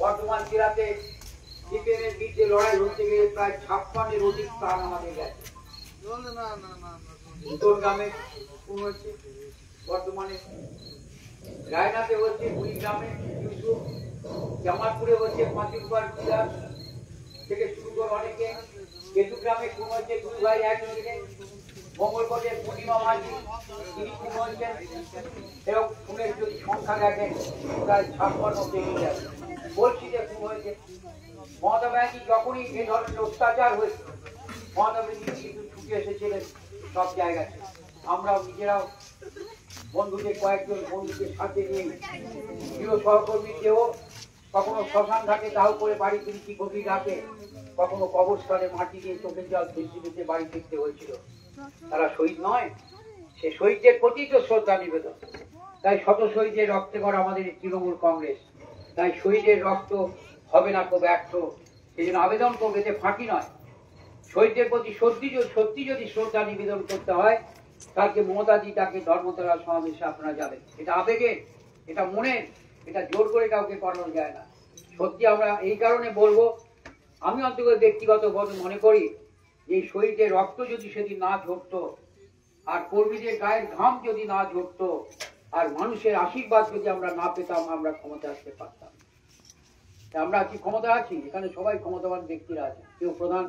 বর্তমান জেলাতে সিপিএমের বিরুদ্ধে লড়াই হতে গিয়ে প্রায় 56-এর অধিক প্রাণ আমাদের গেছে। উত্তর গ্রামে খুন হচ্ছে, বর্তমানে রায়নাতে হচ্ছে, কুড়িগ্রামে ইউসুফ, জামালপুরে হচ্ছে পাঁচিরপার বিলাস থেকে শুরু করে অনেকে, কেতুগ্রামে খুন হচ্ছে দুই ভাই একসঙ্গে, মঙ্গলকোটের পূর্ণিমা মাঝি তিনি খুন হচ্ছেন, এবং খুনের যদি সংখ্যা দেখেন প্রায় 56 পেরিয়ে যাবে। বলছি যে খুন হয়েছে। মমতা ব্যানার্জি যখনই এই ধরনের অত্যাচার হয়েছে, মমতা ব্যানার্জি কিন্তু ছুটে এসেছিলেন সব জায়গায়। আমরাও নিজেরাও বন্ধুদের কয়েকজন বন্ধুদের সাথে নিয়ে প্রিয় সহকর্মীকেও কখনো শ্মশান ঘাটে দাও করে বাড়ি ফিরছি গভীর রাতে, কখনো কবরস্থানে মাটি দিয়ে চোখের জল ভেসে ভেসে বাড়ি ফিরতে হয়েছিল। তারা শহীদ নয়, সে শহীদদের প্রতি তো শ্রদ্ধা নিবেদন। তাই শত শহীদের রক্তে করা আমাদের তৃণমূল কংগ্রেস, তাই শহীদের রক্ত হবে না তো ব্যর্থ। সেই জন্য আবেদন করবে যে ফাঁকি নয়, শহীদদের প্রতি সত্যি যদি শ্রদ্ধা নিবেদন করতে হয়, তাকে মমতাদি তাকে ধর্মতলা সমাবেশে আপনারা যাবেন। এটা আবেগের, এটা মনের, এটা জোর করে কাউকে করানো যায় না। সত্যি আমরা এই কারণে বলবো, আমি অন্তত ব্যক্তিগতভাবে মনে করি যে শহীদের রক্ত যদি সেদিন না ঝরতো, আর কর্মীদের গায়ের ঘাম যদি না ঝরতো, আর মানুষের আশীর্বাদ যদি আমরা না পেতাম, আমরা ক্ষমতা আসতে পারতাম। আমরা কি ক্ষমতা আছি? এখানে সবাই ক্ষমতাবান ব্যক্তিরা আছে, কেউ প্রধান,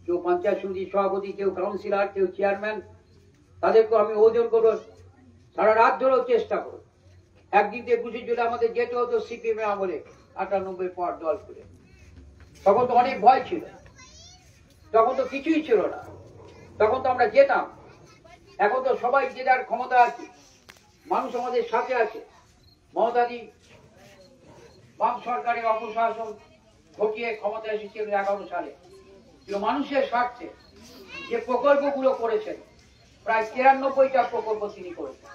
কেউ পঞ্চায়েত সমিতির সভাপতি, কেউ কাউন্সিলর, কেউ চেয়ারম্যান। তাদেরকে আমি ওজন করবো, সারা রাত ধরেও চেষ্টা করো। একদিন 21শে জুলাই আমাদের যেতে হতো সিপিএম আমলে 98 পর দল করে। তখন তো অনেক ভয় ছিল, তখন তো কিছুই ছিল না, তখন তো আমরা যেতাম। এখন তো সবাই যে যার ক্ষমতা আছে, মানুষ আমাদের সাথে আছে। মমতাদি বাম সরকারের অপশাসন ঘটিয়ে ক্ষমতা এসেছিল 11 সালে, কিন্তু মানুষের স্বার্থে যে প্রকল্পগুলো করেছেন, প্রায় 93টা প্রকল্প তিনি করেছেন।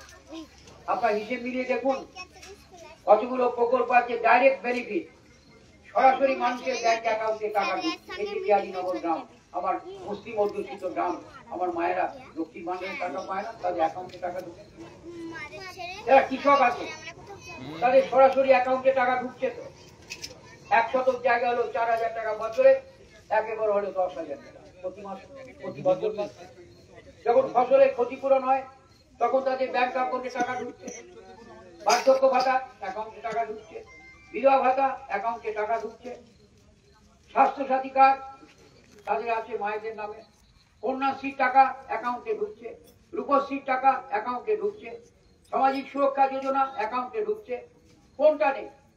আপনার হিসেব মিলিয়ে দেখুন কতগুলো প্রকল্প আছে ডাইরেক্ট বেনিফিট, সরাসরি মানুষের ব্যাংক অ্যাকাউন্টে টাকা ঢুকছে। এই যে বিহারীনগর গ্রাম, আমার মুসলিম অধ্যুষিত গ্রাম, আমার মায়েরা লক্ষ্মী ভান্ডারের টাকা পায় না, তাদের অ্যাকাউন্টে টাকা ঢুকছে। যারা কৃষক আছে তাদের সরাসরি অ্যাকাউন্টে টাকা ঢুকছে। তো 1 শতক জায়গা হলো 4000 টাকা বছরে, 1 একর হলো 10,000 টাকা প্রতি মাসে, প্রতি বছর। যখন ফসলের ক্ষতিপূরণ হয় তখন তাদের ব্যাংক অ্যাকাউন্টে টাকা ঢুকছে। বার্ধক্য ভাতা অ্যাকাউন্টে টাকা ঢুকছে, বিধবা ভাতা অ্যাকাউন্টে টাকা ঢুকছে, স্বাস্থ্যসাথী কার্ড তাদের আছে মায়েদের নামে, কন্যাশ্রীর টাকা অ্যাকাউন্টে ঢুকছে, রূপশ্রীর টাকা অ্যাকাউন্টে ঢুকছে, সামাজিক সুরক্ষা যোজনা অ্যাকাউন্টে ঢুকছে। কোনটা নেই?